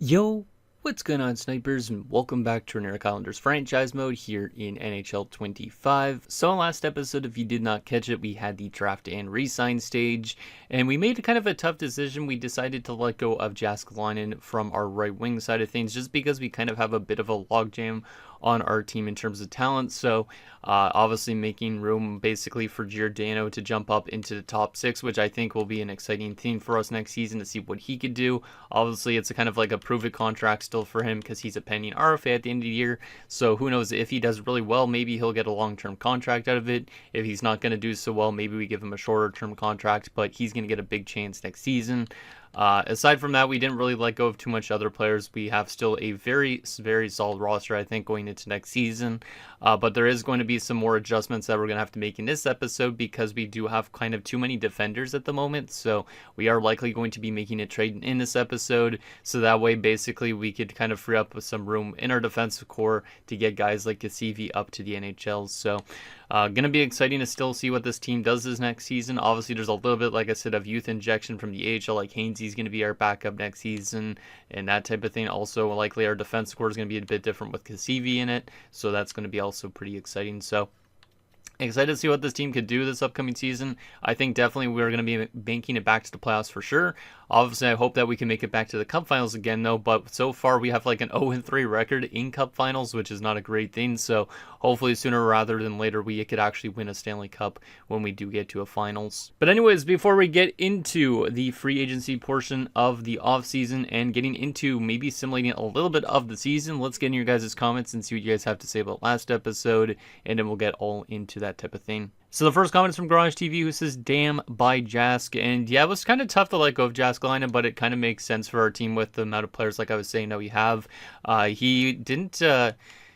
Yo, what's going on, snipers, and welcome back to Renera Callender's franchise mode here in NHL 25. So last episode, if you did not catch it, we had the draft and re-sign stage, and we made kind of a tough decision. We decided to let go of Jääskeläinen from our right wing side of things, just because we kind of have a bit of a logjam on our team in terms of talent. So obviously making room basically for Giordano to jump up into the top six, which I think will be an exciting thing for us next season to see what he could do. Obviously it's a kind of like a prove-it contract still for him because he's a pending RFA at the end of the year. So who knows, if he does really well, maybe he'll get a long-term contract out of it. If he's not going to do so well, maybe we give him a shorter-term contract, but he's going to get a big chance next season. Aside from that, we didn't really let go of too much other players. We have still a very, very solid roster, I think, going into next season. But there is going to be some more adjustments that we're going to have to make in this episode because we do have kind of too many defenders at the moment. So we are likely going to be making a trade in this episode. So that way, basically, we could kind of free up some room in our defensive core to get guys like Kasivi up to the NHL. So going to be exciting to still see what this team does this next season. Obviously, there's a little bit, like I said, of youth injection from the AHL, like Hainsey's going to be our backup next season and that type of thing. Also, likely our defense core is going to be a bit different with Kasivi in it, so that's going to be also pretty exciting. So excited to see what this team could do this upcoming season. I think definitely we're going to be banking it back to the playoffs for sure. Obviously, I hope that we can make it back to the Cup Finals again, though. But so far, we have like an 0-3 record in Cup Finals, which is not a great thing. So hopefully, sooner rather than later, we could actually win a Stanley Cup when we do get to a Finals. But anyways, before we get into the free agency portion of the offseason and getting into maybe simulating a little bit of the season, let's get in your guys' comments and see what you guys have to say about last episode, and then we'll get all into that type of thing. So the first comment is from Garage TV, who says, "Damn by Jask." And yeah, it was kind of tough to let go of Jääskeläinen, but it kind of makes sense for our team with the amount of players, like I was saying, that we have.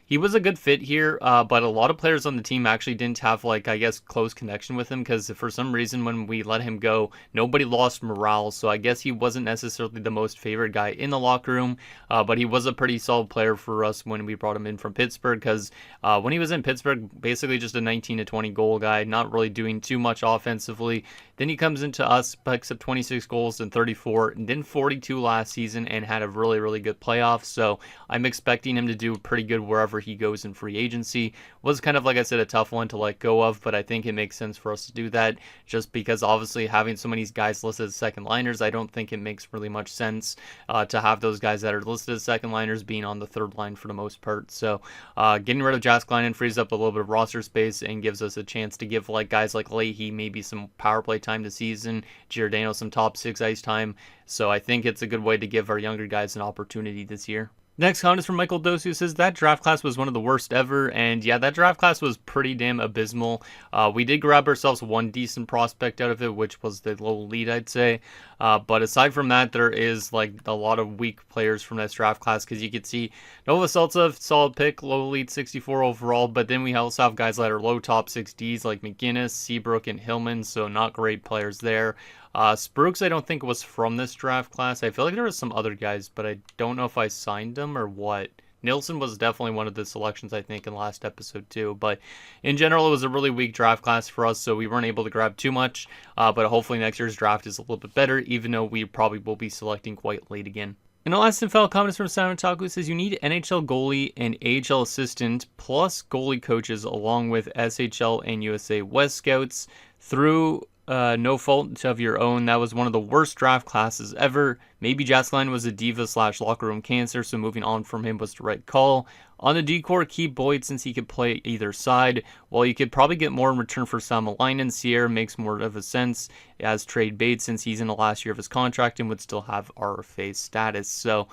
He was a good fit here, but a lot of players on the team actually didn't have, like, I guess, close connection with him, because for some reason when we let him go, nobody lost morale. So I guess he wasn't necessarily the most favorite guy in the locker room, but he was a pretty solid player for us when we brought him in from Pittsburgh, because when he was in Pittsburgh, basically just a 19 to 20 goal guy, not really doing too much offensively. Then he comes into us, picks up 26 goals and 34, and then 42 last season, and had a really, really good playoff. So I'm expecting him to do pretty good wherever he goes in free agency. Was kind of, like I said, a tough one to let go of, but I think it makes sense for us to do that, just because obviously having so many guys listed as second liners, I don't think it makes really much sense to have those guys that are listed as second liners being on the third line for the most part. So getting rid of Jääskeläinen frees up a little bit of roster space and gives us a chance to give like guys like Leahy maybe some power play time this season, Giordano some top six ice time. So I think it's a good way to give our younger guys an opportunity this year. Next comment is from Michael Dose, who says that draft class was one of the worst ever. And yeah, that draft class was pretty damn abysmal. We did grab ourselves one decent prospect out of it, which was the low lead, I'd say. But aside from that, there is like a lot of weak players from this draft class, because you could see Novoseltsov, solid pick, low lead, 64 overall. But then we also have guys that are low top 6Ds like McGinnis, Seabrook, and Hillman. So not great players there. Sprooks, I don't think was from this draft class. I feel like there was some other guys, but I don't know if I signed them or what. Nilsson was definitely one of the selections, I think, in last episode too. But in general, it was a really weak draft class for us, so we weren't able to grab too much. But hopefully next year's draft is a little bit better, even though we probably will be selecting quite late again. And the last NFL comment is from Simon Taku, says you need NHL goalie and AHL assistant plus goalie coaches along with SHL and USA West scouts through no fault of your own. That was one of the worst draft classes ever. Maybe Jääskeläinen was a diva / locker room cancer, so moving on from him was the right call. On the D-core, keep Boyd since he could play either side. While you could probably get more in return for Saamelainen, Sierra makes more of a sense as trade bait since he's in the last year of his contract and would still have RFA status. So,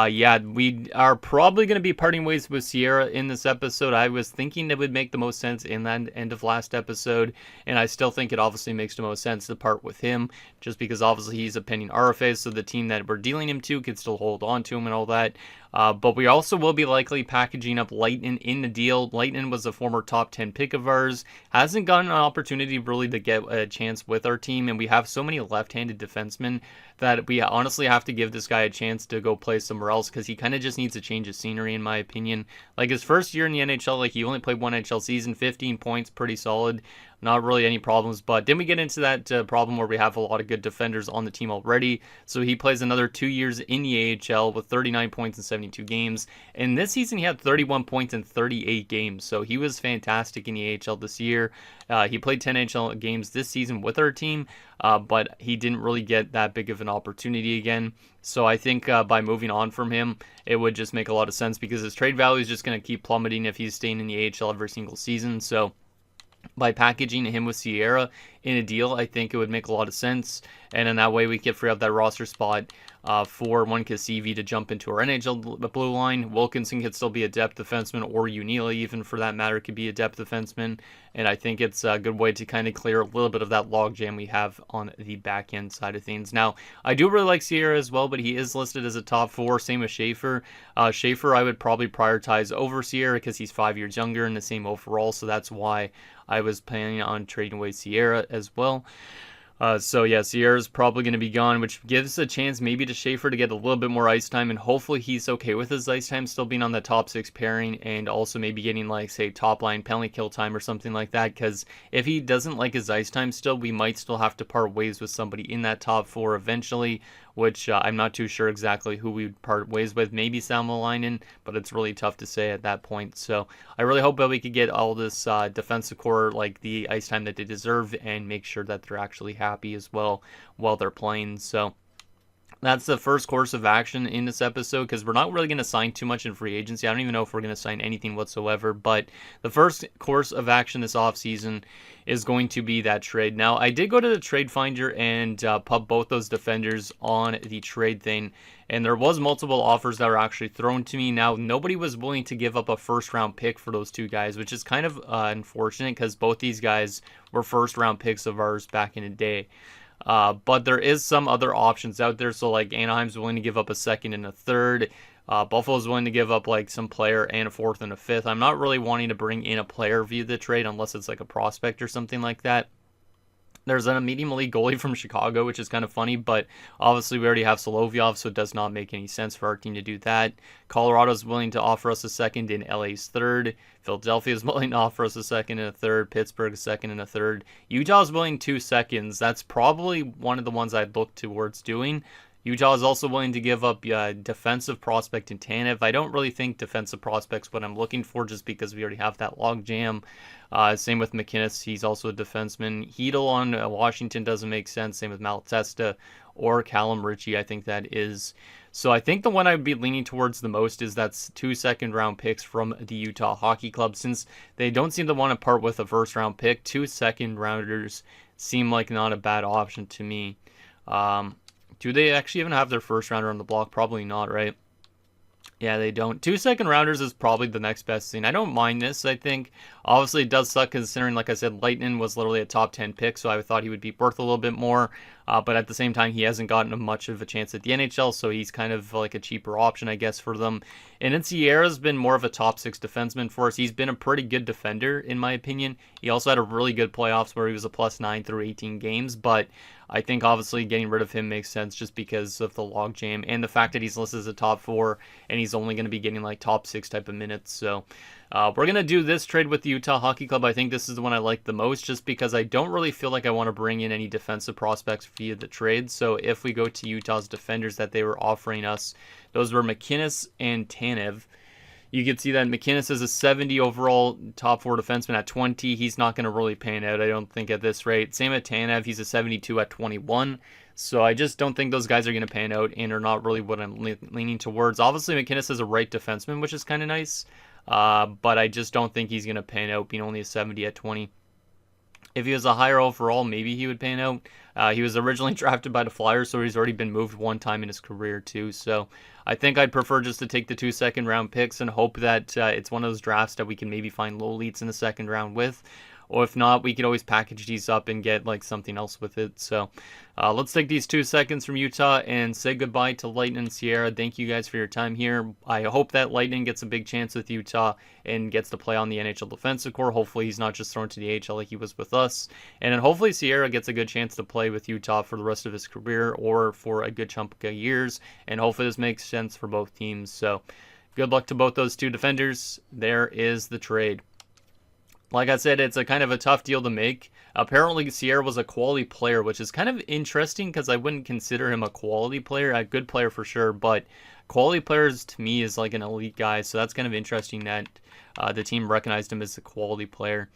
yeah, we are probably going to be parting ways with Sierra in this episode. I was thinking it would make the most sense in that end of last episode, and I still think it obviously makes the most sense to part with him, just because obviously he's a pending RFA, so the team that we're dealing him to could still hold on to him and all that. But we also will be likely packaging up Lightning in the deal. Lightning was a former top 10 pick of ours. Hasn't gotten an opportunity really to get a chance with our team. And we have so many left-handed defensemen that we honestly have to give this guy a chance to go play somewhere else, because he kind of just needs a change of scenery, in my opinion. Like his first year in the NHL, like he only played one NHL season, 15 points, pretty solid. not really any problems. But then we get into that problem where we have a lot of good defenders on the team already. So he plays another 2 years in the AHL with 39 points in 72 games. And this season he had 31 points in 38 games. So he was fantastic in the AHL this year. He played 10 NHL games this season with our team, but he didn't really get that big of an opportunity again. So I think by moving on from him, it would just make a lot of sense because his trade value is just going to keep plummeting if he's staying in the AHL every single season. So by packaging him with Sierra in a deal, I think it would make a lot of sense. And in that way, we could free up that roster spot for one Kasivi to jump into our NHL blue line. Wilkinson could still be a depth defenseman, or Unila, even for that matter, could be a depth defenseman. And I think it's a good way to kind of clear a little bit of that logjam we have on the back end side of things. Now, I do really like Sierra as well, but he is listed as a top 4. Same with Schaefer. Schaefer, I would probably prioritize over Sierra because he's 5 years younger and the same overall. So that's why I was planning on trading away Sierra as well. So yeah, Sierra's probably going to be gone, which gives a chance maybe to Schaefer to get a little bit more ice time, and hopefully he's okay with his ice time still being on the top 6 pairing, and also maybe getting like, say, top line penalty kill time or something like that, because if he doesn't like his ice time still, we might still have to part ways with somebody in that top 4 eventually, which I'm not too sure exactly who we would part ways with. Maybe Salmelainen, but it's really tough to say at that point. So I really hope that we could get all this defensive core like the ice time that they deserve and make sure that they're actually happy as well while they're playing. So that's the first course of action in this episode because we're not really going to sign too much in free agency. I don't even know if we're going to sign anything whatsoever, but the first course of action this offseason is going to be that trade. Now, I did go to the trade finder and pub both those defenders on the trade thing, and there was multiple offers that were actually thrown to me. Now, nobody was willing to give up a first-round pick for those two guys, which is kind of unfortunate because both these guys were first-round picks of ours back in the day. But there is some other options out there. So like Anaheim's willing to give up a second and a third. Buffalo's willing to give up like some player and a fourth and a fifth. I'm not really wanting to bring in a player via the trade unless it's like a prospect or something like that. There's an medium elite goalie from Chicago, which is kind of funny, but obviously we already have Solovyov, so it does not make any sense for our team to do that. Colorado's willing to offer us a second and LA's third. Philadelphia is willing to offer us a second and a third. Pittsburgh a second and a third. Utah's willing 2 seconds. That's probably one of the ones I'd look towards doing. Utah is also willing to give up defensive prospect in Tanev. I don't really think defensive prospect's what I'm looking for just because we already have that log jam. Same with McInnes. He's also a defenseman. Hedel on Washington doesn't make sense. Same with Malatesta or Callum Ritchie. I think that is. So I think the one I'd be leaning towards the most is that's 2 second-round picks from the Utah Hockey Club. Since they don't seem to want to part with a first-round pick, 2 second-rounders seem like not a bad option to me. Do they actually even have their first rounder on the block? Probably not, right? Yeah, they don't. 2 second-rounders is probably the next best thing. I don't mind this, I think. Obviously, it does suck considering, like I said, Lightning was literally a top 10 pick, so I thought he would be worth a little bit more. But at the same time, he hasn't gotten much of a chance at the NHL, so he's kind of like a cheaper option, I guess, for them. And then Sierra's been more of a top 6 defenseman for us. He's been a pretty good defender, in my opinion. He also had a really good playoffs where he was a +9 through 18 games, but I think obviously getting rid of him makes sense just because of the logjam and the fact that he's listed as a top 4 and he's only going to be getting like top 6 type of minutes. So we're going to do this trade with the Utah Hockey Club. I think this is the one I like the most just because I don't really feel like I want to bring in any defensive prospects via the trade. So if we go to Utah's defenders that they were offering us, those were McInnes and Tanev. You can see that McInnes is a 70 overall top 4 defenseman at 20. He's not going to really pan out, I don't think, at this rate. Same at Tanev. He's a 72 at 21. So I just don't think those guys are going to pan out and are not really what I'm leaning towards. Obviously, McInnes is a right defenseman, which is kind of nice. But I just don't think he's going to pan out being only a 70 at 20. If he was a higher overall, maybe he would pan out. He was originally drafted by the Flyers, so he's already been moved one time in his career too. So I think I'd prefer just to take the 2 second-round picks and hope that it's one of those drafts that we can maybe find low leads in the second round with. Or if not, we could always package these up and get like something else with it. So let's take these 2 seconds from Utah and say goodbye to Lightning and Sierra. Thank you guys for your time here. I hope that Lightning gets a big chance with Utah and gets to play on the NHL defensive core. Hopefully he's not just thrown to the AHL like he was with us. And then hopefully Sierra gets a good chance to play with Utah for the rest of his career or for a good chunk of years. And hopefully this makes sense for both teams. So good luck to both those 2 defenders. There is the trade. Like I said, it's a kind of a tough deal to make. Apparently, Sierra was a quality player, which is kind of interesting because I wouldn't consider him a quality player, a good player for sure, but quality players to me is like an elite guy, so that's kind of interesting that the team recognized him as a quality player.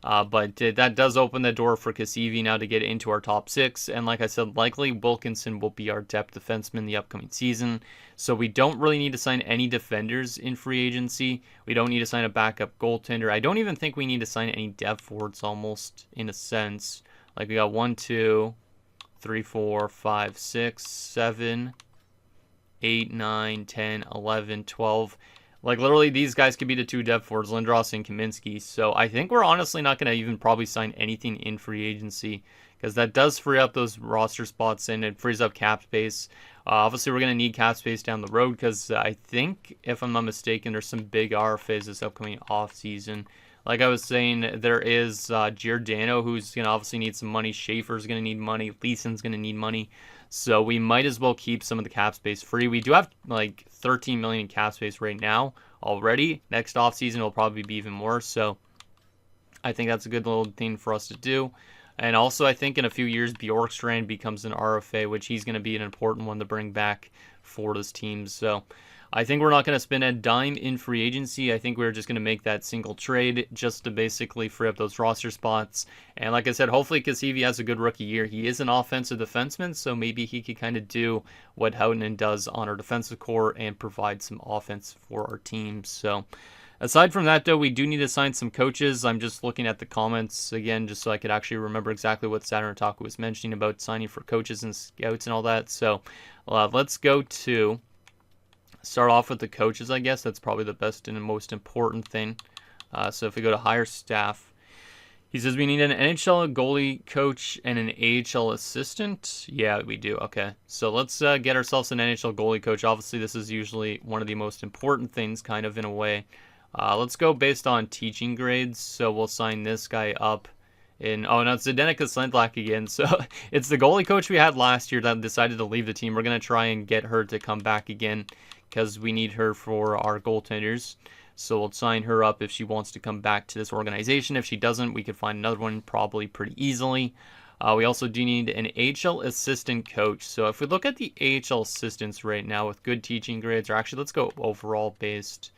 But that does open the door for Kasivi now to get into our top six. And like I said, likely Wilkinson will be our depth defenseman the upcoming season. So we don't really need to sign any defenders in free agency. We don't need to sign a backup goaltender. I don't even think we need to sign any depth forwards almost in a sense. Like we got 1, 2, 3, 4, 5, 6, 7, 8, 9, 10, 11, 12. Like, literally, these guys could be the two depth forwards, Lindros and Kaminsky. So I think we're honestly not going to even probably sign anything in free agency because that does free up those roster spots and it frees up cap space. Obviously, we're going to need cap space down the road because I think, if I'm not mistaken, there's some big RFAs this upcoming offseason. Like I was saying, there is Giordano, who's going to obviously need some money. Schaefer's going to need money. Leeson's going to need money. So we might as well keep some of the cap space free. We do have like 13 million in cap space right now already. Next offseason will probably be even more. So I think that's a good little thing for us to do. And also, I think in a few years, Bjorkstrand becomes an RFA, which he's going to be an important one to bring back for this team. So I think we're not going to spend a dime in free agency. I think we're just going to make that single trade just to basically free up those roster spots. And like I said, hopefully Kasivi has a good rookie year. He is an offensive defenseman, so maybe he could kind of do what Houghton does on our defensive core and provide some offense for our team. So aside from that, though, we do need to sign some coaches. I'm just looking at the comments again just so I could actually remember exactly what Saturn Otaku was mentioning about signing for coaches and scouts and all that. So let's go to... start off with the coaches, I guess. That's probably the best and most important thing. So if we go to hire staff, he says we need an NHL goalie coach and an AHL assistant. Yeah, we do. Okay. So let's get ourselves an NHL goalie coach. Obviously, this is usually one of the most important things, kind of in a way. Let's go based on teaching grades. So we'll sign this guy up. Oh, no, it's Zdenika Slendlak again. So it's the goalie coach we had last year that decided to leave the team. We're going to try and get her to come back again because we need her for our goaltenders. So we'll sign her up if she wants to come back to this organization. If she doesn't, we could find another one probably pretty easily. We also do need an AHL assistant coach. So if we look at the AHL assistants right now with good teaching grades, or actually let's go overall based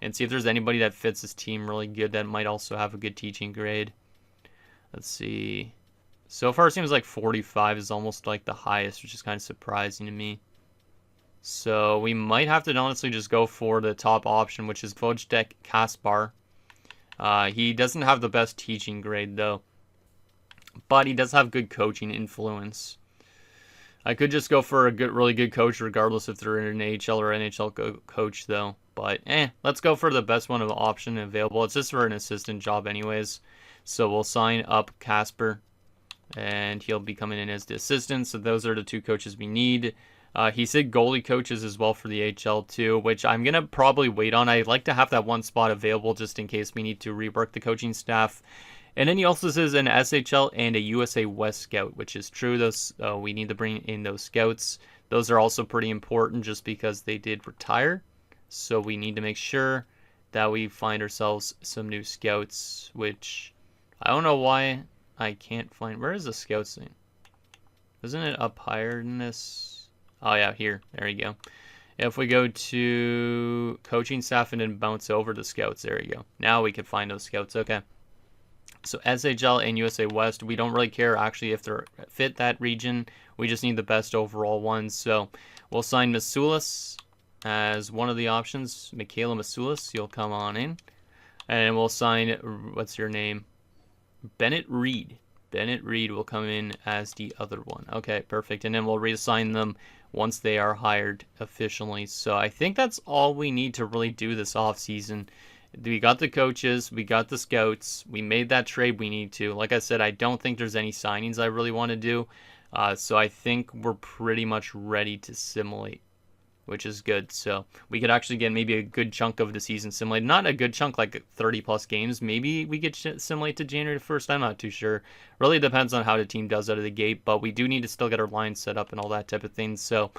and see if there's anybody that fits this team really good that might also have a good teaching grade. Let's see. So far it seems like 45 is almost like the highest, which is kind of surprising to me. So we might have to honestly just go for the top option, which is Wojtek Kaspar. He doesn't have the best teaching grade, though. But he does have good coaching influence. I could just go for a really good coach, regardless if they're an AHL or NHL coach, though. But, let's go for the best one of the option available. It's just for an assistant job anyways. So we'll sign up Casper, and he'll be coming in as the assistant. So those are the two coaches we need. He said goalie coaches as well for the HL too, which I'm going to probably wait on. I'd like to have that one spot available just in case we need to rework the coaching staff. And then he also says an SHL and a USA West scout, which is true. Those we need to bring in those scouts. Those are also pretty important just because they did retire. So we need to make sure that we find ourselves some new scouts, which I don't know why I can't find. Where is the scouts thing? Isn't it up higher than this? Oh, yeah, here. There you go. If we go to coaching staff and then bounce over to scouts, there you go. Now we can find those scouts. Okay. So SHL and USA West, we don't really care actually if they're fit that region. We just need the best overall ones. So we'll sign Masulis as one of the options. Michaela Masulis, you'll come on in. And we'll sign, what's your name? Bennett Reed. Bennett Reed will come in as the other one. Okay, perfect. And then we'll reassign them once they are hired officially. So I think that's all we need to really do this offseason. We got the coaches, we got the scouts, we made that trade we need to. Like I said, I don't think there's any signings I really want to do. So I think we're pretty much ready to simulate, which is good. So we could actually get maybe a good chunk of the season simulated. Not a good chunk, like 30 plus games. Maybe we could simulate to January 1st. I'm not too sure. Really depends on how the team does out of the gate, but we do need to still get our lines set up and all that type of thing. So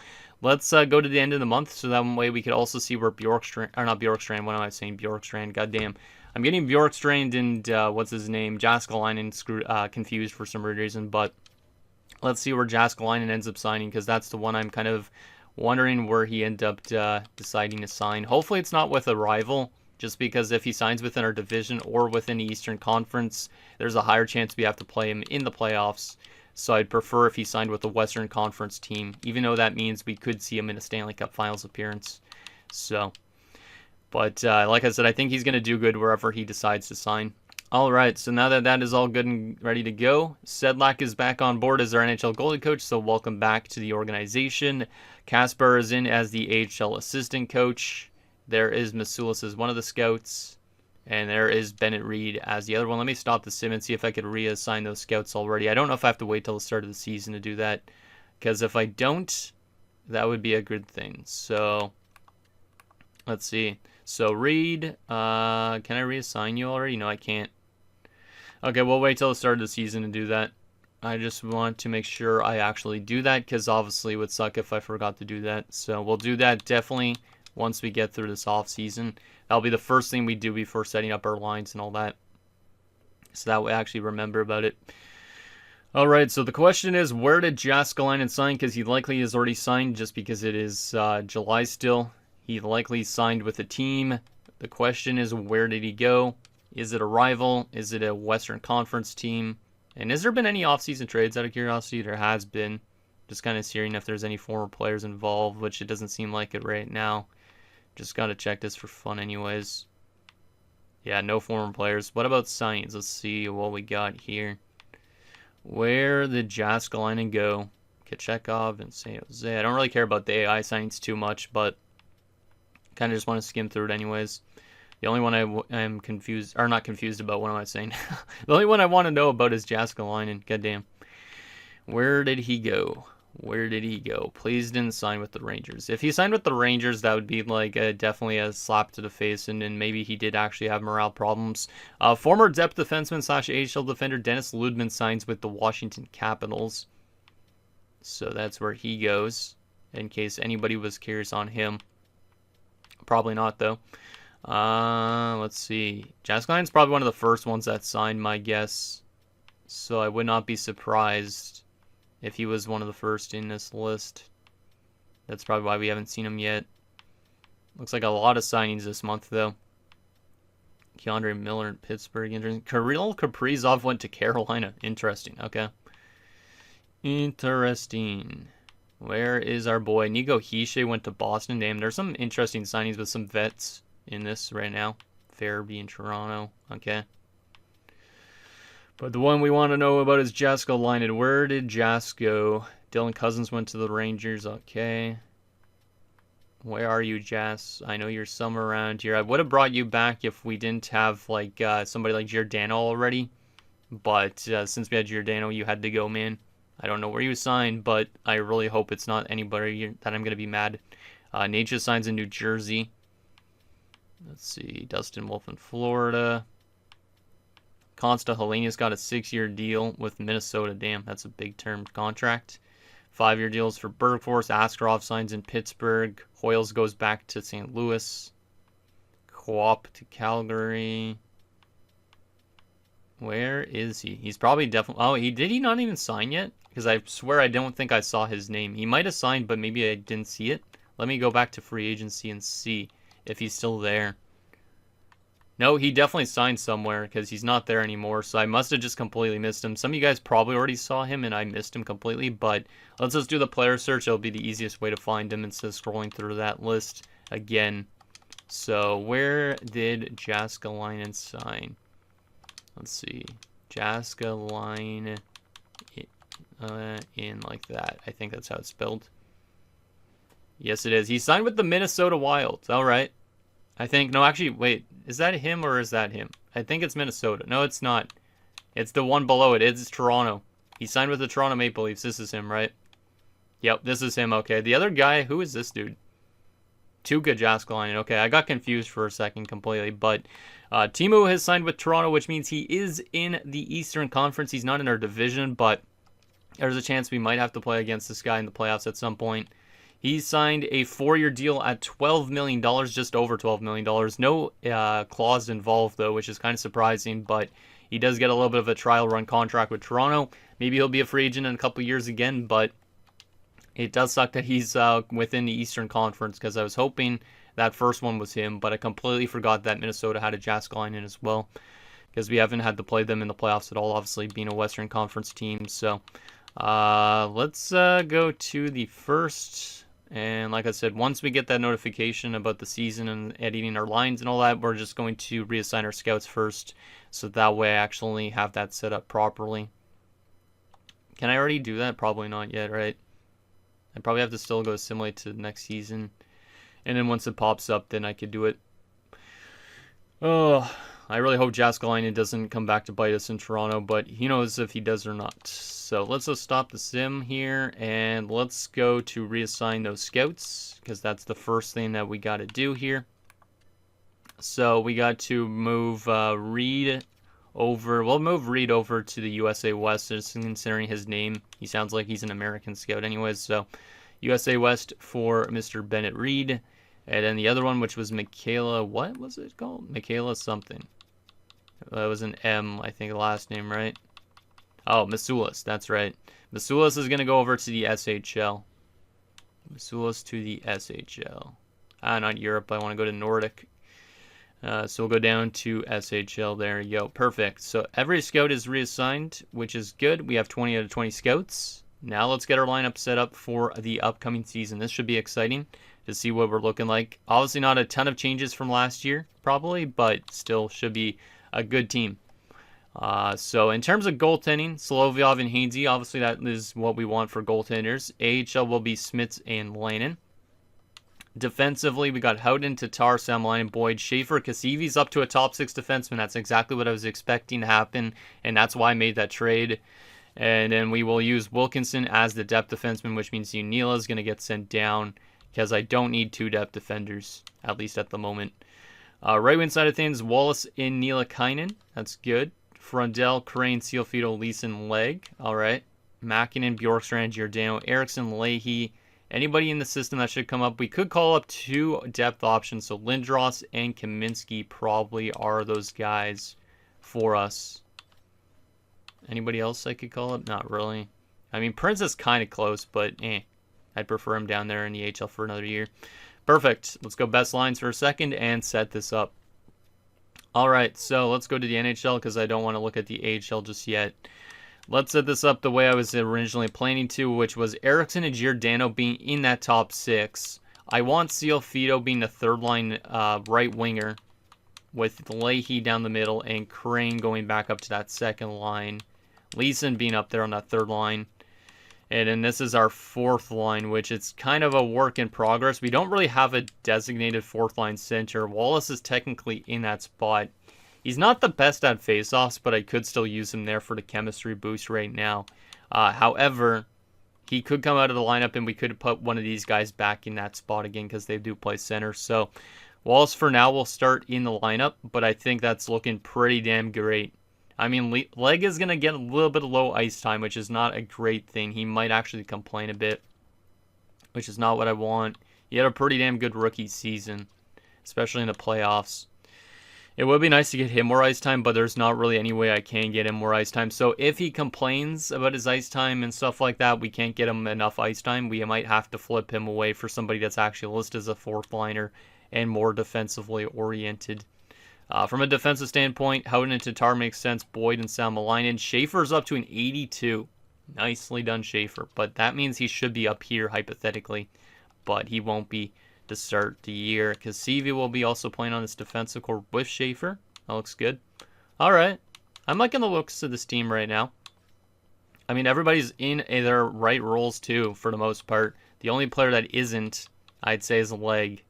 let's go to the end of the month so that way we could also see where Bjorkstrand, or not Bjorkstrand, what am I saying? Bjorkstrand, goddamn. I'm getting Bjorkstrand and what's his name, Jaskalainen confused for some weird reason, but let's see where Jaskalainen ends up signing, because that's the one I'm kind of wondering where he ended up deciding to sign. Hopefully it's not with a rival, just because if he signs within our division or within the Eastern Conference, there's a higher chance we have to play him in the playoffs. So I'd prefer if he signed with a Western Conference team, even though that means we could see him in a Stanley Cup Finals appearance. So, but like I said, I think he's going to do good wherever he decides to sign. All right, so now that that is all good and ready to go, Sedlak is back on board as our NHL goalie coach, so welcome back to the organization. Kasper is in as the AHL assistant coach. There is Masulis as one of the scouts, and there is Bennett Reed as the other one. Let me stop the sim and see if I could reassign those scouts already. I don't know if I have to wait till the start of the season to do that, because if I don't, that would be a good thing. So, let's see. So, Reed, can I reassign you already? No, I can't. Okay, we'll wait till the start of the season to do that. I just want to make sure I actually do that, because obviously it would suck if I forgot to do that. So we'll do that definitely once we get through this off season. That'll be the first thing we do before setting up our lines and all that. So that way I actually remember about it. Alright, so the question is, where did Jaskalainen sign? Because he likely has already signed, just because it is July still. He likely signed with a team. The question is, where did he go? Is it a rival? Is it a Western Conference team? And has there been any offseason trades, out of curiosity? There has been. Just kind of seeing if there's any former players involved, which it doesn't seem like it right now. Just got to check this for fun anyways. Yeah, no former players. What about signings? Let's see what we got here. Where did Jaskalainen go? Kachekov and San Jose. I don't really care about the AI signings too much, but kind of just want to skim through it anyways. The only one I am confused, or not confused about, what am I saying? The only one I want to know about is Jaskalainen. Goddamn. Where did he go? Where did he go? Please didn't sign with the Rangers. If he signed with the Rangers, that would be like definitely a slap to the face, and maybe he did actually have morale problems. Former depth defenseman / AHL defender Dennis Ludman signs with the Washington Capitals. So that's where he goes, in case anybody was curious on him. Probably not, though. Let's see. Jaskalainen's probably one of the first ones that signed, my guess. So I would not be surprised if he was one of the first in this list. That's probably why we haven't seen him yet. Looks like a lot of signings this month, though. Keandre Miller in Pittsburgh. Kirill Kaprizov went to Carolina. Interesting. Okay. Interesting. Where is our boy? Nico Hischier went to Boston. Damn, there's some interesting signings with some vets in this right now. Farabee in Toronto. Okay. But the one we want to know about is Jaskalainen. Where did Jas go? Dylan Cousins went to the Rangers. Okay. Where are you, Jas? I know you're somewhere around here. I would have brought you back if we didn't have like somebody like Giordano already. But since we had Giordano, you had to go, man. I don't know where you signed, but I really hope it's not anybody that I'm going to be mad. Nature signs in New Jersey. Let's see. Dustin Wolf in Florida. Consta Helena's got a 6-year deal with Minnesota. Damn, that's a big term contract. 5-year deals for Bergfors. Askarov signs in Pittsburgh. Hoyles goes back to St. Louis. Coop to Calgary. Where is he? He's probably definitely... Oh, did he not even sign yet? Because I swear I don't think I saw his name. He might have signed, but maybe I didn't see it. Let me go back to free agency and see if he's still there. No, he definitely signed somewhere because he's not there anymore, so I must have just completely missed him. Some of you guys probably already saw him and I missed him completely, but let's just do the player search. It'll be the easiest way to find him instead of scrolling through that list again. So, where did Jaskalainen sign? Let's see. Jaskalainen in like that. I think that's how it's spelled. Yes, it is. He signed with the Minnesota Wild. All right. I think, no, actually, wait. Is that him or is that him? I think it's Minnesota. No, it's not. It's the one below it. It's Toronto. He signed with the Toronto Maple Leafs. This is him, right? Yep, this is him. Okay. The other guy, who is this dude? Tuukka Jaskalainen. Okay, I got confused for a second completely, but Timo has signed with Toronto, which means he is in the Eastern Conference. He's not in our division, but there's a chance we might have to play against this guy in the playoffs at some point. He signed a 4-year deal at $12 million, just over $12 million. No clause involved, though, which is kind of surprising, but he does get a little bit of a trial run contract with Toronto. Maybe he'll be a free agent in a couple years again, but it does suck that he's within the Eastern Conference, because I was hoping that first one was him, but I completely forgot that Minnesota had a Jääskeläinen as well, because we haven't had to play them in the playoffs at all, obviously being a Western Conference team. So let's go to the first. And like I said, once we get that notification about the season and editing our lines and all that, we're just going to reassign our scouts first, so that way I actually have that set up properly. Can I already do that? Probably not yet, right? I probably have to still go assimilate to the next season. And then once it pops up, then I could do it. Oh, I really hope Jääskeläinen doesn't come back to bite us in Toronto, but he knows if he does or not. So let's just stop the sim here, and let's go to reassign those scouts, because that's the first thing that we got to do here. So we got to move Reed over. We'll move Reed over to the USA West, just considering his name. He sounds like he's an American scout anyways. So USA West for Mr. Bennett Reed. And then the other one, which was Michaela, what was it called? Michaela something. That was an M, I think, the last name, right? Oh, Masulis, that's right. Masulis is going to go over to the SHL. Masulis to the SHL. Not Europe, I want to go to Nordic. So we'll go down to SHL. There you go. Perfect. So every scout is reassigned, which is good. We have 20 out of 20 scouts. Now let's get our lineup set up for the upcoming season. This should be exciting to see what we're looking like. Obviously not a ton of changes from last year, probably, but still should be a good team. So in terms of goaltending, Solovyov and Hainsey, obviously that is what we want for goaltenders. AHL will be Smits and Lanin. Defensively, we got Howden, Tatar, Samalainen, Boyd, Schaefer, Kasivi's up to a top 6 defenseman. That's exactly what I was expecting to happen, and that's why I made that trade. And then we will use Wilkinson as the depth defenseman, which means Unila is going to get sent down, because I don't need 2 depth defenders, at least at the moment. Right wing side of things, Wallace in Niilakainen. That's good. Frundell, Crane, Sealfido, Leeson, Leg. All right. Mäkinen, Bjorkstrand, Giordano, Eriksson, Leahy. Anybody in the system that should come up. We could call up 2 depth options. So Lindros and Kaminsky probably are those guys for us. Anybody else I could call up? Not really. I mean, Prince is kind of close, but I'd prefer him down there in the AHL for another year. Perfect. Let's go best lines for a second and set this up. All right, so let's go to the NHL, because I don't want to look at the AHL just yet. Let's set this up the way I was originally planning to, which was Eriksson and Giordano being in that top 6. I want Sealfido being the third line right winger, with Leahy down the middle and Crane going back up to that second line. Leeson being up there on that third line. And then this is our fourth line, which is kind of a work in progress. We don't really have a designated fourth line center. Wallace is technically in that spot. He's not the best at faceoffs, but I could still use him there for the chemistry boost right now. However, he could come out of the lineup and we could put one of these guys back in that spot again, because they do play center. So Wallace for now will start in the lineup, but I think that's looking pretty damn great. I mean, Leg is going to get a little bit of low ice time, which is not a great thing. He might actually complain a bit, which is not what I want. He had a pretty damn good rookie season, especially in the playoffs. It would be nice to get him more ice time, but there's not really any way I can get him more ice time. So if he complains about his ice time and stuff like that, we can't get him enough ice time. We might have to flip him away for somebody that's actually listed as a fourth liner and more defensively oriented. From a defensive standpoint, Howden and Tatar makes sense. Boyd and Samalainen. Schaefer's up to an 82. Nicely done, Schaefer. But that means he should be up here, hypothetically. But he won't be to start the year. Kasivi will be also playing on this defensive core with Schaefer. That looks good. All right. I'm liking the looks of this team right now. I mean, everybody's in their right roles, too, for the most part. The only player that isn't, I'd say, is Leg.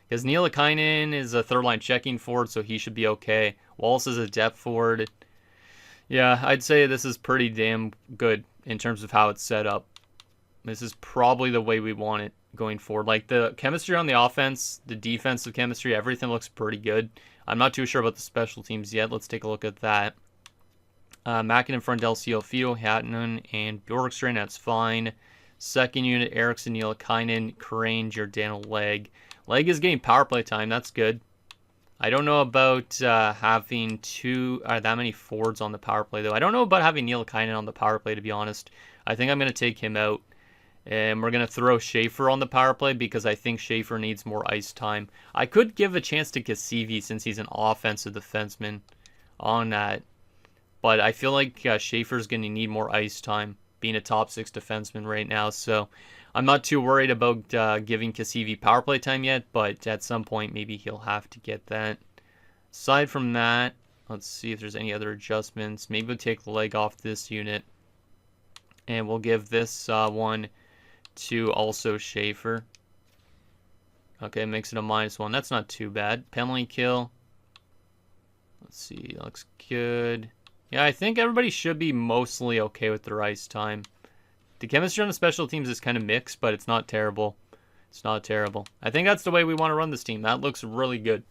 Because Niilakainen is a third-line checking forward, so he should be okay. Wallace is a depth forward. Yeah, I'd say this is pretty damn good in terms of how it's set up. This is probably the way we want it going forward. Like, the chemistry on the offense, the defensive chemistry, everything looks pretty good. I'm not too sure about the special teams yet. Let's take a look at that. Mäkinen, Frundell, Sealfido, Hatton, and Bjorkstrand, that's fine. Second unit, Eriksson, Nielikainen, Crane, Giordano, Leg. Leg is getting power play time. That's good. I don't know about having that many forwards on the power play, though. I don't know about having Nielikainen on the power play, to be honest. I think I'm going to take him out. And we're going to throw Schaefer on the power play because I think Schaefer needs more ice time. I could give a chance to Cassivi since he's an offensive defenseman on that. But I feel like Schaefer's going to need more ice time, being a top 6 defenseman right now. So I'm not too worried about giving Cassivi power play time yet, but at some point maybe he'll have to get that. Aside from that, let's see if there's any other adjustments. Maybe we'll take the leg off this unit. And we'll give this one to also Schaefer. Okay, makes it a -1. That's not too bad. Penalty kill. Let's see, looks good. Yeah, I think everybody should be mostly okay with their ice time. The chemistry on the special teams is kind of mixed, but it's not terrible. It's not terrible. I think that's the way we want to run this team. That looks really good.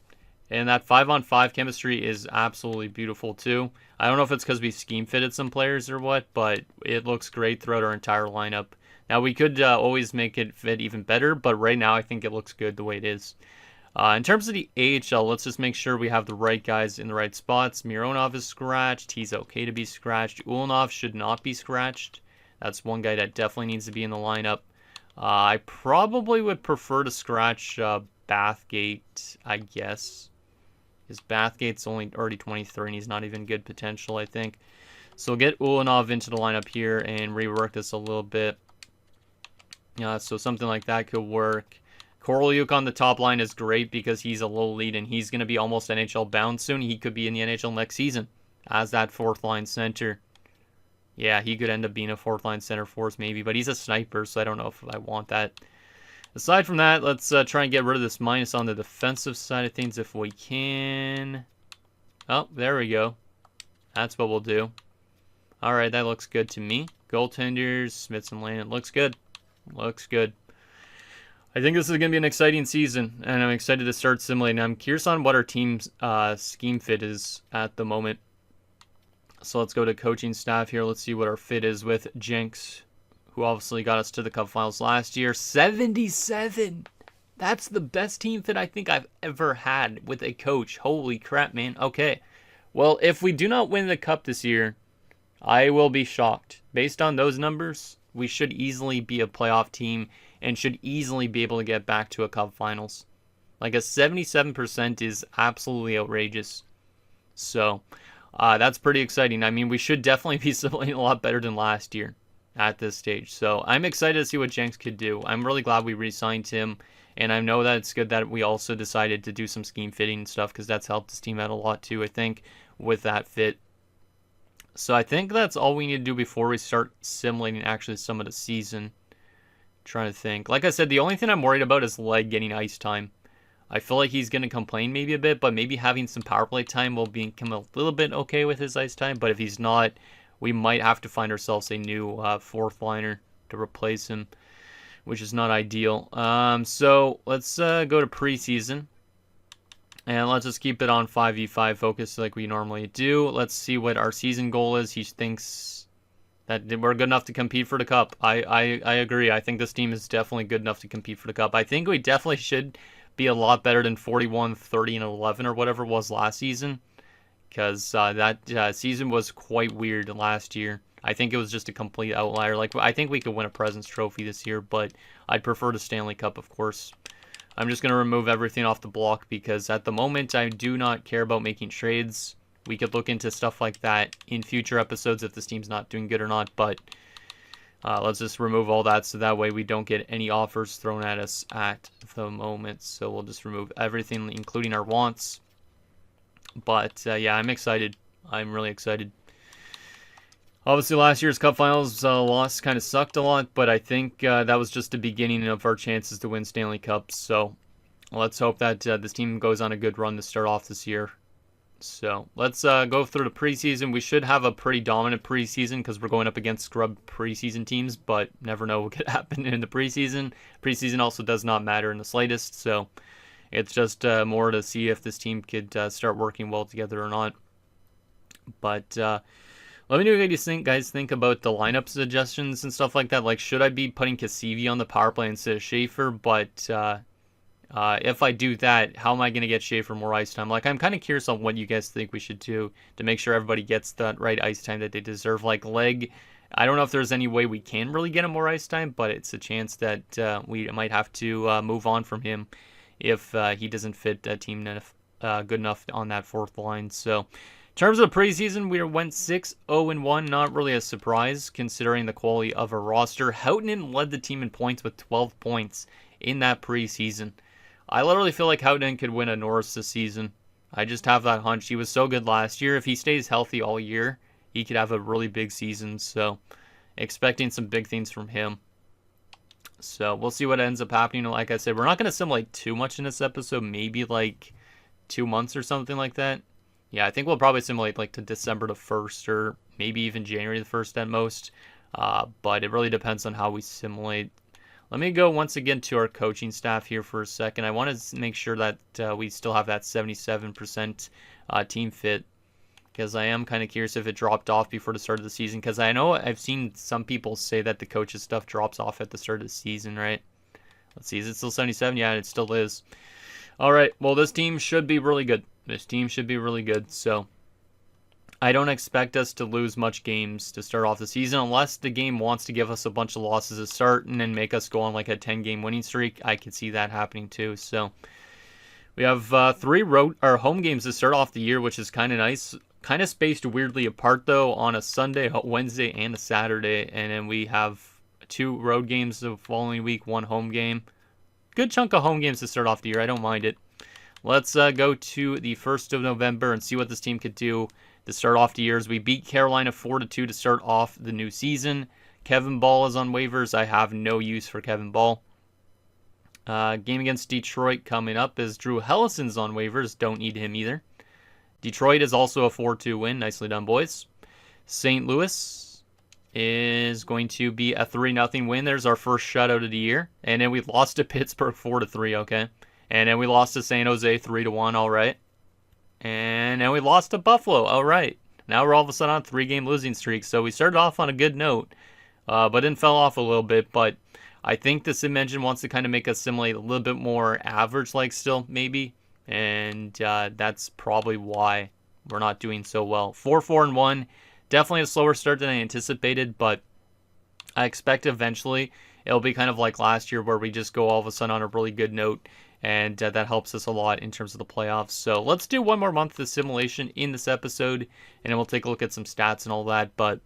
And that 5-on-5 chemistry is absolutely beautiful too. I don't know if it's because we scheme fitted some players or what, but it looks great throughout our entire lineup. Now, we could always make it fit even better, but right now I think it looks good the way it is. In terms of the AHL, let's just make sure we have the right guys in the right spots. Mironov is scratched. He's okay to be scratched. Ulanov should not be scratched. That's one guy that definitely needs to be in the lineup. I probably would prefer to scratch Bathgate, I guess. His Bathgate's already 23, and he's not even good potential, I think. So we'll get Ulanov into the lineup here and rework this a little bit. So something like that could work. Korolyuk on the top line is great because he's a low lead and he's going to be almost NHL bound soon. He could be in the NHL next season as that fourth line center. Yeah, he could end up being a fourth line center for us maybe, but he's a sniper, so I don't know if I want that. Aside from that, let's try and get rid of this minus on the defensive side of things if we can. Oh, there we go. That's what we'll do. All right, that looks good to me. Goaltenders, Smits and Lane, it looks good. Looks good. I think this is going to be an exciting season, and I'm excited to start simulating. I'm curious on what our team's scheme fit is at the moment. So let's go to coaching staff here. Let's see what our fit is with Jenks, who obviously got us to the Cup Finals last year. 77! That's the best team fit I think I've ever had with a coach. Holy crap, man. Okay. Well, if we do not win the Cup this year, I will be shocked. Based on those numbers, we should easily be a playoff team and should easily be able to get back to a Cup Finals. Like a 77% is absolutely outrageous. So, that's pretty exciting. I mean, we should definitely be simulating a lot better than last year at this stage. So, I'm excited to see what Jenks could do. I'm really glad we re-signed him. And I know that it's good that we also decided to do some scheme fitting and stuff because that's helped this team out a lot too, I think, with that fit. So I think that's all we need to do before we start simulating actually some of the season. Trying to think. Like I said, the only thing I'm worried about is Leg getting ice time. I feel like he's going to complain maybe a bit, but maybe having some power play time will become a little bit okay with his ice time. But if he's not, we might have to find ourselves a new fourth liner to replace him, which is not ideal. So let's go to preseason. And let's just keep it on 5v5 focus like we normally do. Let's see what our season goal is. He thinks that we're good enough to compete for the Cup. I agree. I think this team is definitely good enough to compete for the Cup. I think we definitely should be a lot better than 41, 30, and 11 or whatever it was last season. Because that season was quite weird last year. I think it was just a complete outlier. Like I think we could win a President's Trophy this year, but I'd prefer the Stanley Cup, of course. I'm just going to remove everything off the block because at the moment I do not care about making trades. We could look into stuff like that in future episodes if this team's not doing good or not, but let's just remove all that so that way we don't get any offers thrown at us at the moment. So we'll just remove everything, including our wants. But yeah, I'm excited. I'm really excited. Obviously, last year's Cup Finals loss kind of sucked a lot, but I think that was just the beginning of our chances to win Stanley Cups. So let's hope that this team goes on a good run to start off this year. So let's go through the preseason. We should have a pretty dominant preseason because we're going up against scrub preseason teams, but never know what could happen in the preseason. Preseason also does not matter in the slightest, so it's just more to see if this team could start working well together or not. But Let me know what you guys think about the lineup suggestions and stuff like that. Like, should I be putting Cassivi on the power play instead of Schaefer? But if I do that, how am I going to get Schaefer more ice time? Like, I'm kind of curious on what you guys think we should do to make sure everybody gets that right ice time that they deserve. Like, Leg, I don't know if there's any way we can really get him more ice time, but it's a chance that we might have to move on from him if he doesn't fit a team good enough on that fourth line. So, in terms of the preseason, we went 6-0-1. Not really a surprise considering the quality of our roster. Houghton led the team in points with 12 points in that preseason. I literally feel like Houghton could win a Norris this season. I just have that hunch. He was so good last year. If he stays healthy all year, he could have a really big season. So, expecting some big things from him. So, we'll see what ends up happening. Like I said, we're not going to simulate too much in this episode. Maybe like 2 months or something like that. Yeah, I think we'll probably simulate like to December the 1st or maybe even January the 1st at most. But it really depends on how we simulate. Let me go once again to our coaching staff here for a second. I want to make sure that we still have that 77% team fit, because I am kind of curious if it dropped off before the start of the season, because I know I've seen some people say that the coaches stuff drops off at the start of the season, right? Let's see, is it still 77? Yeah, it still is. All right, well, this team should be really good. So I don't expect us to lose much games to start off the season unless the game wants to give us a bunch of losses to start and then make us go on like a 10-game winning streak. I could see that happening too. So we have 3 home games to start off the year, which is kind of nice. Kind of spaced weirdly apart though, on a Sunday, a Wednesday, and a Saturday. And then we have 2 road games the following week, 1 home game. Good chunk of home games to start off the year. I don't mind it. Let's go to the 1st of November and see what this team could do to start off the year. As we beat Carolina 4-2 to start off the new season. Kevin Ball is on waivers. I have no use for Kevin Ball. Game against Detroit coming up as Drew Hellison's on waivers. Don't need him either. Detroit is also a 4-2 win. Nicely done, boys. St. Louis is going to be a 3-0 win. There's our first shutout of the year. And then we lost to Pittsburgh 4-3, okay? And then we lost to San Jose 3-1, all right. And then we lost to Buffalo, all right. Now we're all of a sudden on a 3-game losing streak. So we started off on a good note, but then fell off a little bit. But I think the sim engine wants to kind of make us simulate a little bit more average-like still, maybe. And that's probably why we're not doing so well. 4-4-1, definitely a slower start than I anticipated, but I expect eventually it'll be kind of like last year where we just go all of a sudden on a really good note. And that helps us a lot in terms of the playoffs. So let's do one more month of simulation in this episode, and then we'll take a look at some stats and all that. But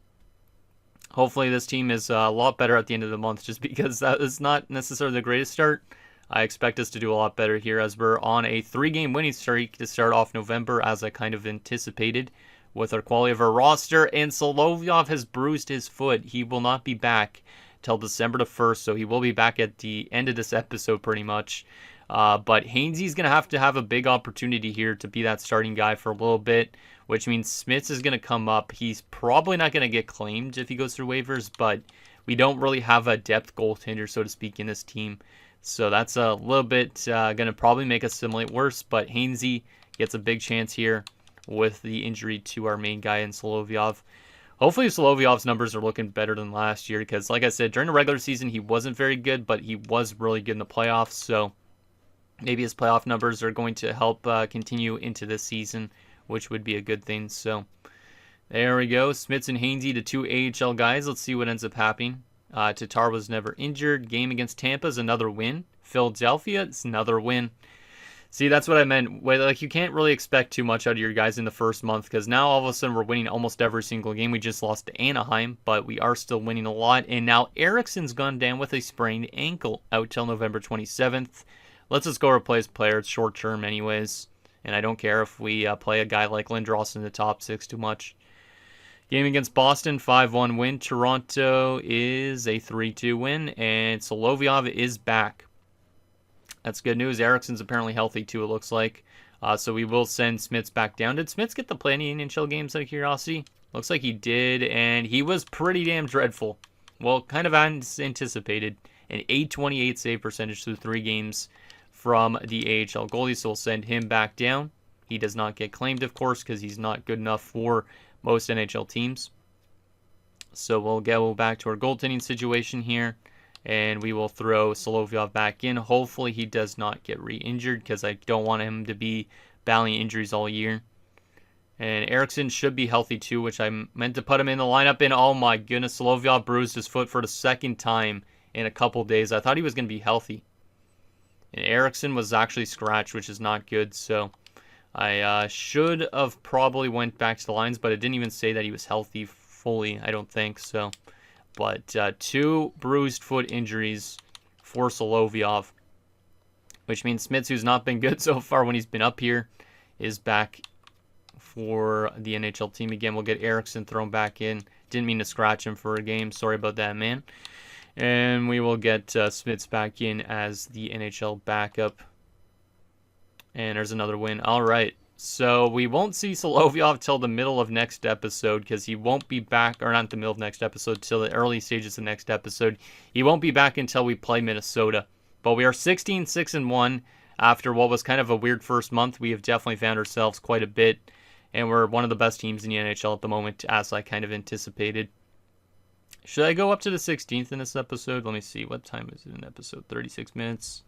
hopefully this team is a lot better at the end of the month, just because that is not necessarily the greatest start. I expect us to do a lot better here as we're on a 3-game winning streak to start off November, as I kind of anticipated with our quality of our roster. And Solovyov has bruised his foot. He will not be back till December the 1st, so he will be back at the end of this episode pretty much. But Hainsey's going to have a big opportunity here to be that starting guy for a little bit, which means Smits is going to come up. He's probably not going to get claimed if he goes through waivers, but we don't really have a depth goaltender, so to speak, in this team. So that's a little bit going to probably make us simulate worse, but Hainsey gets a big chance here with the injury to our main guy in Solovyov. Hopefully Solovyov's numbers are looking better than last year, because like I said, during the regular season, he wasn't very good, but he was really good in the playoffs, so maybe his playoff numbers are going to help continue into this season, which would be a good thing. So there we go. Smits and Hainsey, the 2 AHL guys. Let's see what ends up happening. Tatar was never injured. Game against Tampa is another win. Philadelphia is another win. See, that's what I meant. Like, you can't really expect too much out of your guys in the first month, because now all of a sudden we're winning almost every single game. We just lost to Anaheim, but we are still winning a lot. And now Ericsson's gone down with a sprained ankle out till November 27th. Let's just go replace player. It's short term anyways. And I don't care if we play a guy like Lindros in the top 6 too much. Game against Boston, 5-1 win. Toronto is a 3-2 win. And Solovyov is back. That's good news. Ericsson's apparently healthy too, it looks like. So we will send Smits back down. Did Smits get to play any NHL games out of curiosity? Looks like he did. And he was pretty damn dreadful. Well, kind of anticipated. An 828 save percentage through 3 games from the AHL goalie, so we'll send him back down. He does not get claimed, of course, because he's not good enough for most NHL teams. So we'll go back to our goaltending situation here, and we will throw Solovyov back in. Hopefully he does not get re-injured because I don't want him to be battling injuries all year. And Eriksson should be healthy too, which I meant to put him in the lineup in. Oh my goodness, Solovyov bruised his foot for the second time in a couple days. I thought he was going to be healthy. And Eriksson was actually scratched, which is not good. So I should have probably went back to the lines, but it didn't even say that he was healthy fully, I don't think so. But 2 bruised foot injuries for Solovyov, which means Smits, who's not been good so far when he's been up here, is back for the NHL team again. We'll get Eriksson thrown back in. Didn't mean to scratch him for a game. Sorry about that, man. And we will get Smits back in as the NHL backup. And there's another win. All right. So we won't see Solovyov till the middle of next episode because he won't be back, or not the middle of next episode, till the early stages of next episode. He won't be back until we play Minnesota. But we are 16-6-1 after what was kind of a weird first month. We have definitely found ourselves quite a bit, and we're one of the best teams in the NHL at the moment, as I kind of anticipated. Should I go up to the 16th in this episode? Let me see. What time is it in episode? 36 minutes.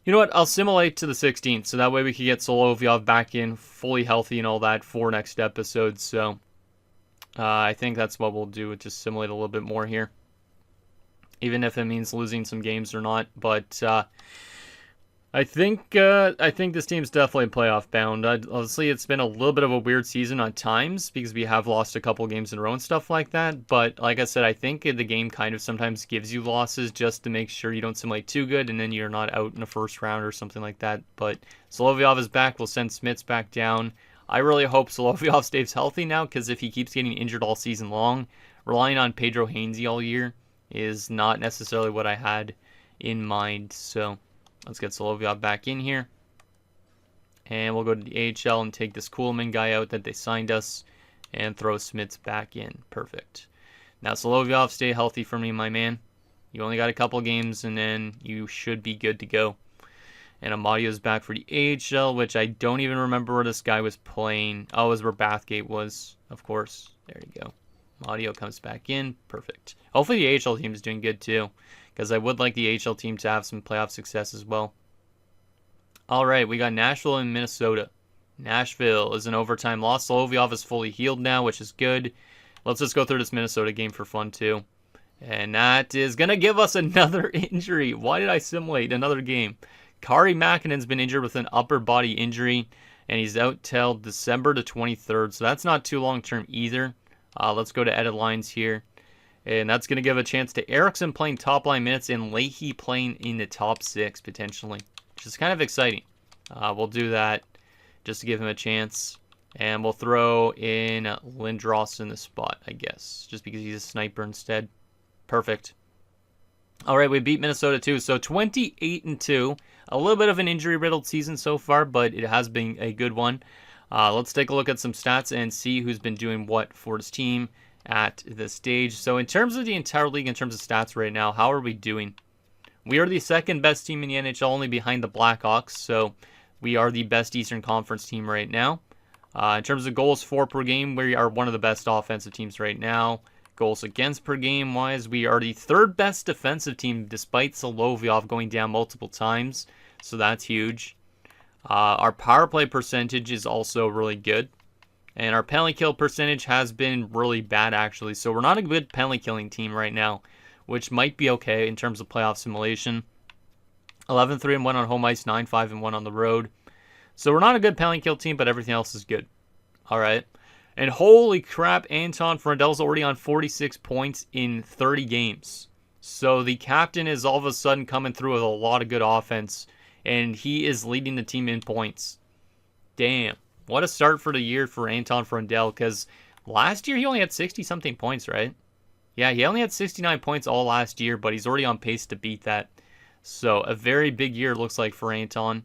You know what? I'll simulate to the 16th, so that way we can get Solovyov back in fully healthy and all that for next episode. So I think that's what we'll do. Just simulate a little bit more here, even if it means losing some games or not. But I think this team's definitely playoff bound. Honestly, it's been a little bit of a weird season at times because we have lost a couple games in a row and stuff like that. But like I said, I think the game kind of sometimes gives you losses just to make sure you don't simulate too good and then you're not out in the first round or something like that. But Solovyov is back. We'll send Smits back down. I really hope Solovyov stays healthy now because if he keeps getting injured all season long, relying on Pedro Hainsey all year is not necessarily what I had in mind. So let's get Solovyov back in here. And we'll go to the AHL and take this Kuhlman guy out that they signed us and throw Smits back in. Perfect. Now, Solovyov, stay healthy for me, my man. You only got a couple games, and then you should be good to go. And Amadio's back for the AHL, which I don't even remember where this guy was playing. Oh, it was where Bathgate was, of course. There you go. Amadio comes back in. Perfect. Hopefully the AHL team is doing good, too, because I would like the AHL team to have some playoff success as well. All right, we got Nashville and Minnesota. Nashville is an overtime loss. Solovyov is fully healed now, which is good. Let's just go through this Minnesota game for fun, too. And that is going to give us another injury. Why did I simulate another game? Kari Mäkinen's been injured with an upper body injury, and he's out till December the 23rd, so that's not too long-term either. Let's go to edit lines here. And that's going to give a chance to Eriksson playing top-line minutes and Leahy playing in the top 6, potentially, which is kind of exciting. We'll do that just to give him a chance. And we'll throw in Lindros in the spot, I guess, just because he's a sniper instead. Perfect. All right, we beat Minnesota too, so 28-2. A little bit of an injury-riddled season so far, but it has been a good one. Let's take a look at some stats and see who's been doing what for his team at this stage. So in terms of the entire league, in terms of stats right now, how are we doing? We are the second best team in the NHL, only behind the Blackhawks, so we are the best Eastern Conference team right now. In terms of goals for per game, we are one of the best offensive teams right now. Goals against per game wise, we are the third best defensive team despite Solovyov going down multiple times, so that's huge. Our power play percentage is also really good. And our penalty kill percentage has been really bad, actually. So we're not a good penalty killing team right now, which might be okay in terms of playoff simulation. 11-3-1 on home ice, 9-5-1 on the road. So we're not a good penalty kill team, but everything else is good. All right. And holy crap, Anton Freundel's already on 46 points in 30 games. So the captain is all of a sudden coming through with a lot of good offense, and he is leading the team in points. Damn. What a start for the year for Anton Freundel, because last year he only had 60-something points, right? Yeah, he only had 69 points all last year, but he's already on pace to beat that. So a very big year, looks like, for Anton.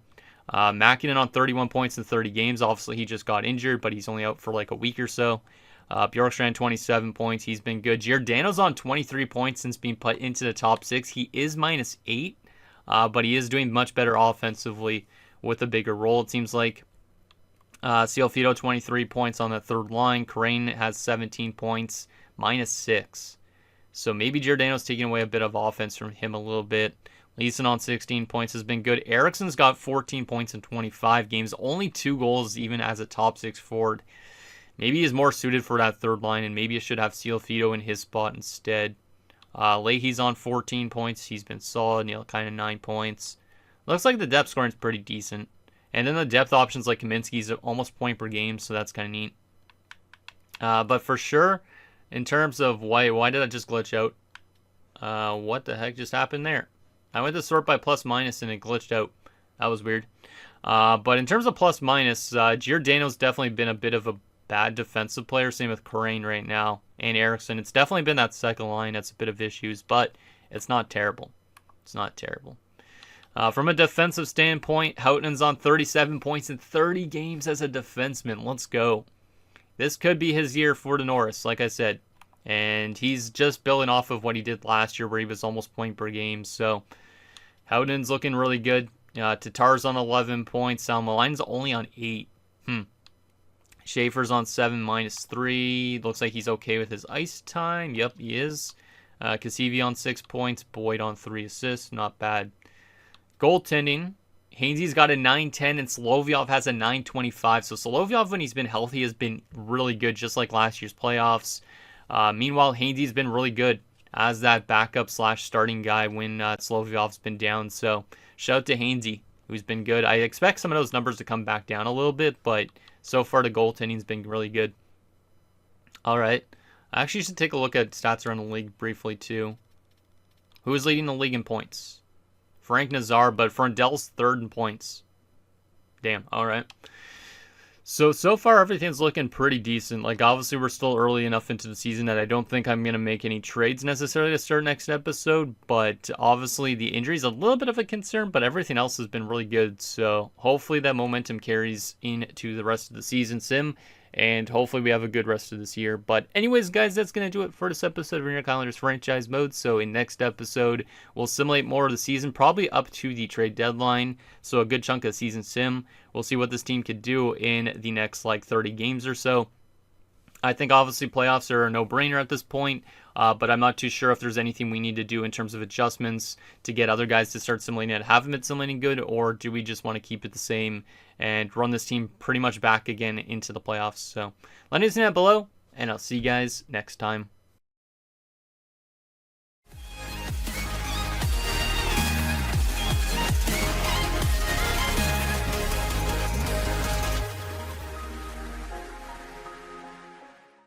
Mäkinen on 31 points in 30 games. Obviously, he just got injured, but he's only out for like a week or so. Bjorkstrand, 27 points. He's been good. Giordano's on 23 points since being put into the top 6. He is -8, but he is doing much better offensively with a bigger role, it seems like. Cialfido, 23 points on the third line. Crane has 17 points. -6. So maybe Giordano's taking away a bit of offense from him a little bit. Leeson on 16 points has been good. Eriksson's got 14 points in 25 games. Only 2 goals even as a top 6 forward. Maybe he's more suited for that third line, and maybe you should have Ciofito in his spot instead. Leahy's on 14 points. He's been solid, kind of 9 points. Looks like the depth scoring is pretty decent. And then the depth options like Kaminsky's almost point per game, so that's kind of neat. But for sure, in terms of why did I just glitch out? What the heck just happened there? I went to sort by plus minus and it glitched out. That was weird. But in terms of plus minus, Giordano's definitely been a bit of a bad defensive player. Same with Karain right now and Eriksson. It's definitely been that second line that's a bit of issues, but it's not terrible. It's not terrible. From a defensive standpoint, Houghton's on 37 points in 30 games as a defenseman. Let's go. This could be his year for the Norris, like I said. And he's just building off of what he did last year where he was almost point per game. So Houghton's looking really good. Tatar's on 11 points. Salmaline's only on 8. Schaefer's on 7 -3. Looks like he's okay with his ice time. Yep, he is. Kasivi on 6 points. Boyd on 3 assists. Not bad. Goaltending. Hainsey's got a 9-10 and Solovyov has a 9-25. So Solovyov, when he's been healthy, has been really good, just like last year's playoffs. Meanwhile, Hainsey's been really good as that backup / starting guy when Solovyov's been down. So shout out to Hainsey, who's been good. I expect some of those numbers to come back down a little bit, but so far the goaltending's been really good. All right. I actually should take a look at stats around the league briefly too. Who is leading the league in points? Frank Nazar, but Freundell's third in points. Damn, all right. So far everything's looking pretty decent. Like, obviously we're still early enough into the season that I don't think I'm going to make any trades necessarily to start next episode, but obviously the injury's a little bit of a concern, but everything else has been really good. So hopefully that momentum carries into the rest of the season, Sim, and hopefully we have a good rest of this year. But anyways, guys, that's going to do it for this episode of New York Islanders franchise mode. So in next episode, we'll simulate more of the season, probably up to the trade deadline. So a good chunk of season sim. We'll see what this team could do in the next 30 games or so. I think obviously playoffs are a no-brainer at this point, but I'm not too sure if there's anything we need to do in terms of adjustments to get other guys to start simulating it. Haven't been simulating good, or do we just want to keep it the same and run this team pretty much back again into the playoffs? So let me know down below, and I'll see you guys next time.